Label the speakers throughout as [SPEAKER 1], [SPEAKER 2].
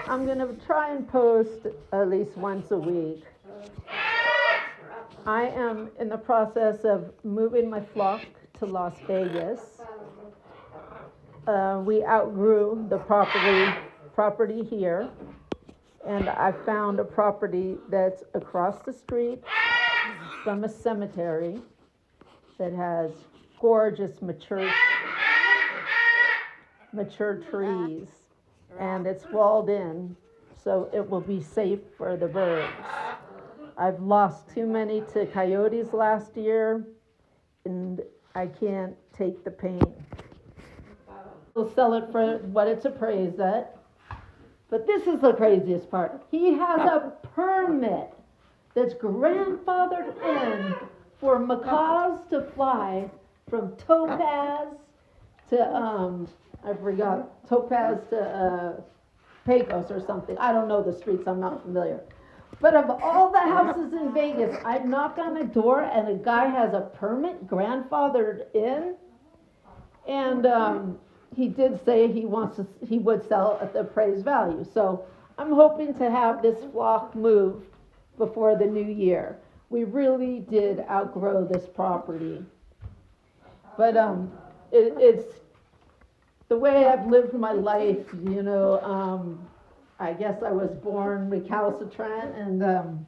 [SPEAKER 1] I'm going to try and post at least once a week. I am in the process of moving my flock to Las Vegas. We outgrew the property here, and I found a property that's across the street from a cemetery that has gorgeous mature trees, and it's walled in, so it will be safe for the birds. I've lost too many to coyotes last year, and I can't take the pain. We'll sell it for what it's appraised at. But this is the craziest part. He has a permit that's grandfathered in for macaws to fly from Topaz to, Topaz to Pecos or something. I don't know the streets, I'm not familiar. But of all the houses in Vegas, I knock on a door and a guy has a permit grandfathered in. And he did say he would sell at the appraised value. So I'm hoping to have this flock moved before the new year. We really did outgrow this property. But it's the way I've lived my life, I guess I was born recalcitrant, and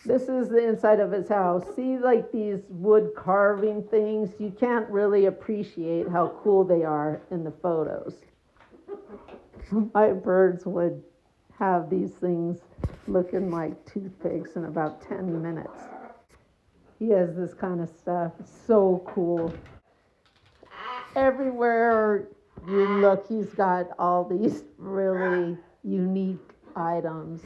[SPEAKER 1] this is the inside of his house. See, like these wood carving things, you can't really appreciate how cool they are in the photos. My birds would have these things looking like toothpicks in about 10 minutes. He has this kind of stuff. It's so cool. Everywhere you look, he's got all these really unique items.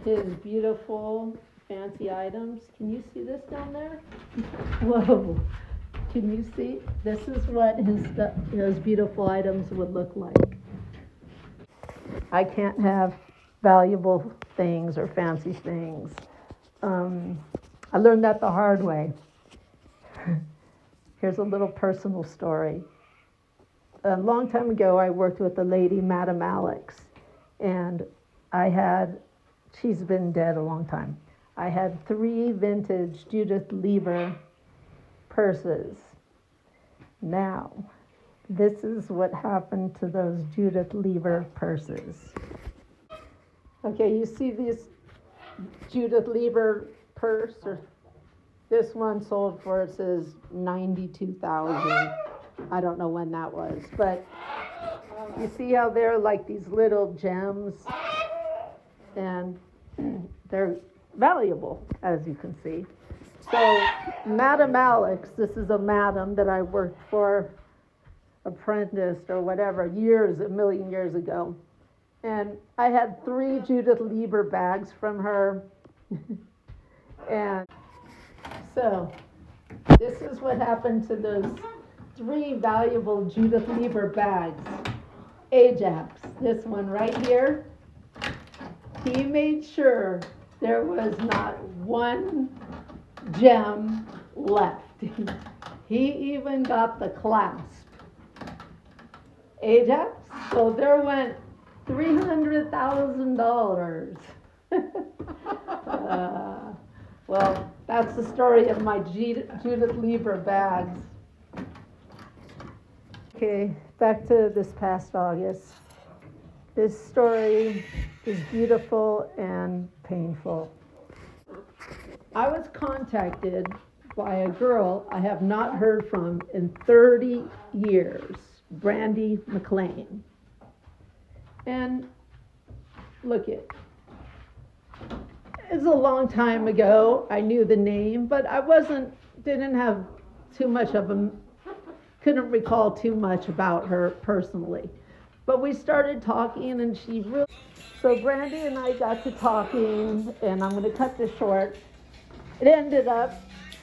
[SPEAKER 1] His beautiful, fancy items. Can you see this down there? Whoa. Can you see? This is what his beautiful items would look like. I can't have valuable things or fancy things. I learned that the hard way. Here's a little personal story. A long time ago, I worked with a lady, Madam Alex, and she's been dead a long time. I had 3 vintage Judith Leiber purses. Now, this is what happened to those Judith Leiber purses. Okay, you see this Judith Leiber purse? This one sold for, it says $92,000. I don't know when that was, but you see how they're like these little gems, and they're valuable, as you can see. So Madam Alex, this is a madam that I worked for, apprenticed or whatever, a million years ago. And I had 3 Judith Leiber bags from her. And so this is what happened to those 3 valuable Judith Leiber bags. Ajax, this one right here, he made sure there was not one gem left. He even got the clasp. Ajax, so there went $300,000. Well, that's the story of my Judith Leiber bags. Okay, back to this past August. This story is beautiful and painful. I was contacted by a girl I have not heard from in 30 years, Brandy McLean. And look it's a long time ago. I knew the name, but I didn't have too much of couldn't recall too much about her personally. But we started talking, and so Brandy and I got to talking, and I'm going to cut this short. It ended up,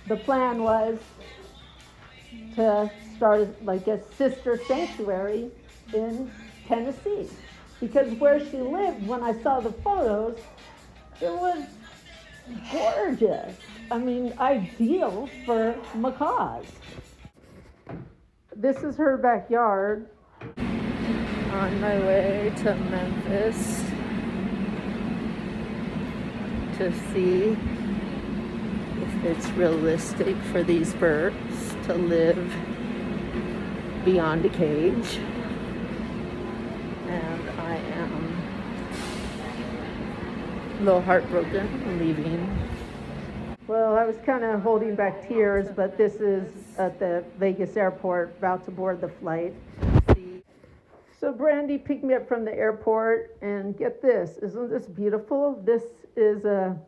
[SPEAKER 1] the plan was to start like a sister sanctuary in Tennessee. Because where she lived, when I saw the photos, it was gorgeous. I mean, ideal for macaws. This is her backyard. On my way to Memphis to see if it's realistic for these birds to live beyond a cage. And I am a little heartbroken leaving. Well, I was kind of holding back tears, but this is at the Vegas airport, about to board the flight. So Brandy picked me up from the airport, and get this, isn't this beautiful? This is a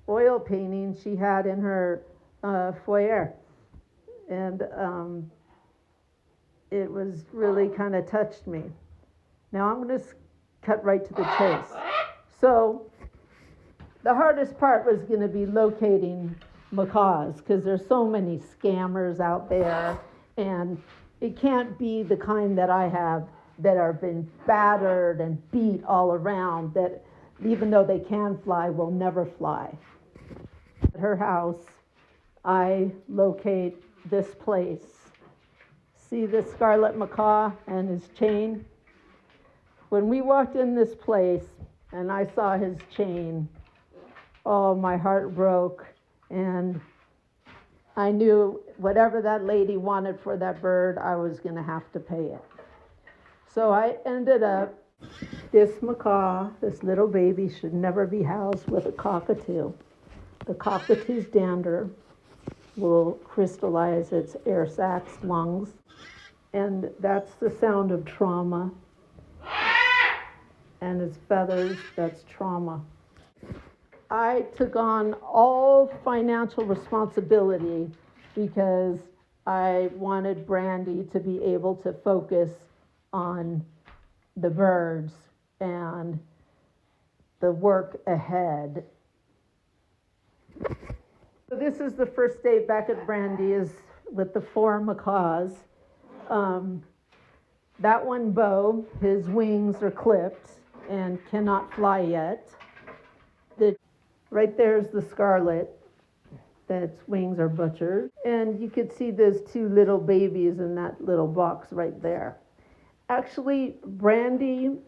[SPEAKER 1] oil painting she had in her foyer, and it was really kind of touched me. Now I'm going to cut right to the chase. So the hardest part was going to be locating macaws, because there's so many scammers out there, and it can't be the kind that I have that have been battered and beat all around, that even though they can fly, will never fly. At her house, I locate this place. See this scarlet macaw and his chain? When we walked in this place and I saw his chain, oh, my heart broke, and I knew whatever that lady wanted for that bird, I was going to have to pay it. So I ended up, this macaw, this little baby, should never be housed with a cockatoo. The cockatoo's dander will crystallize its air sacs, lungs, and that's the sound of trauma. And its feathers, that's trauma. I took on all financial responsibility because I wanted Brandy to be able to focus on the birds and the work ahead. So this is the first day back at Brandy's with the 4 macaws. That one, Bo, his wings are clipped and cannot fly yet. Right there's the scarlet, that's wings are butchered. And you could see there's 2 little babies in that little box right there. Actually, Brandy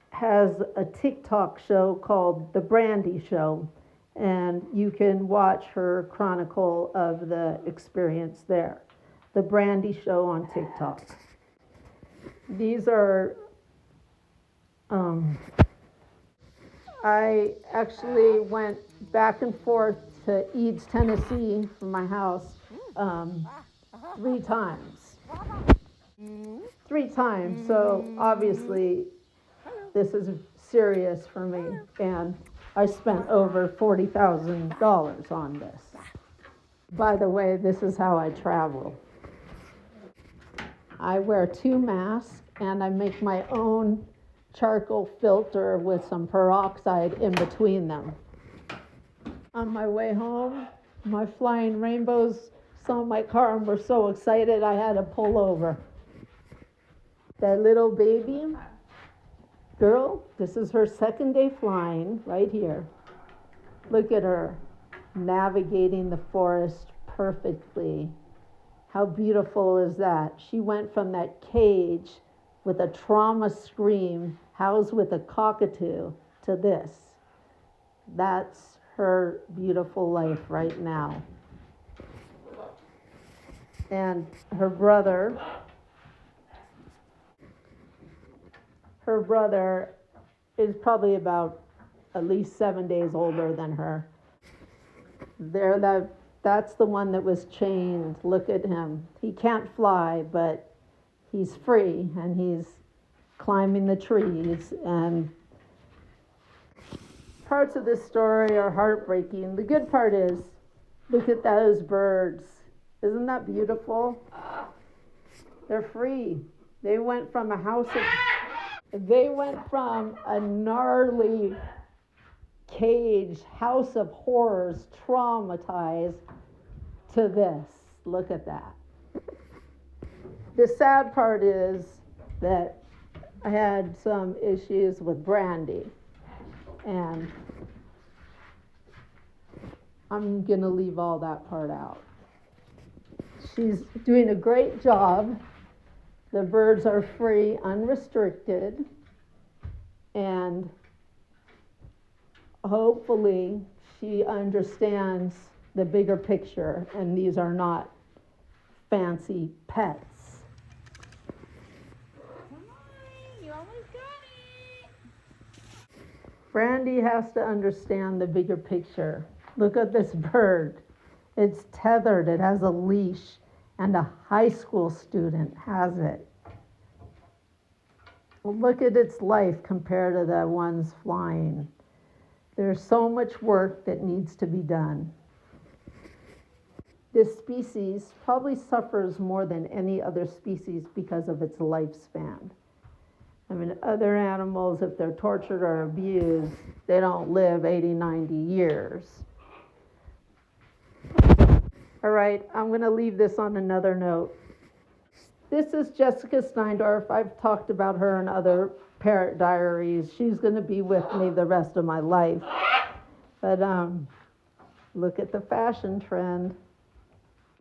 [SPEAKER 1] has a TikTok show called The Brandy Show, and you can watch her chronicle of the experience there. The Brandy Show on TikTok. These are, I actually went back and forth to Eads, Tennessee from my house 3 times. 3 times, so obviously this is serious for me, and I spent over $40,000 on this. By the way, this is how I travel. I wear 2 masks, and I make my own charcoal filter with some peroxide in between them. On my way home, my flying rainbows saw my car and were so excited I had to pull over. That little baby girl, this is her 2nd day flying right here. Look at her navigating the forest perfectly. How beautiful is that? She went from that cage with a trauma scream housed with a cockatoo to this. That's her beautiful life right now. And her brother is probably about at least 7 days older than her. That's the one that was chained. Look at him. He can't fly, but he's free, and he's climbing the trees. And parts of this story are heartbreaking. The good part is, look at those birds. Isn't that beautiful? They're free. They went from a gnarly cage, house of horrors, traumatized, to this. Look at that. The sad part is that I had some issues with Brandy, and I'm going to leave all that part out. She's doing a great job The birds are free, unrestricted, and hopefully she understands the bigger picture, and these are not fancy pets.
[SPEAKER 2] Come on, you almost got it.
[SPEAKER 1] Brandy has to understand the bigger picture. Look at this bird. It's tethered, it has a leash, and a high school student has it. Look at its life compared to the ones flying. There's so much work that needs to be done. This species probably suffers more than any other species because of its lifespan. I mean, other animals, if they're tortured or abused, they don't live 80, 90 years. All right, I'm going to leave this on another note. This is Jessica Steindorf. I've talked about her in other Parrot Diaries. She's going to be with me the rest of my life. But look at the fashion trend.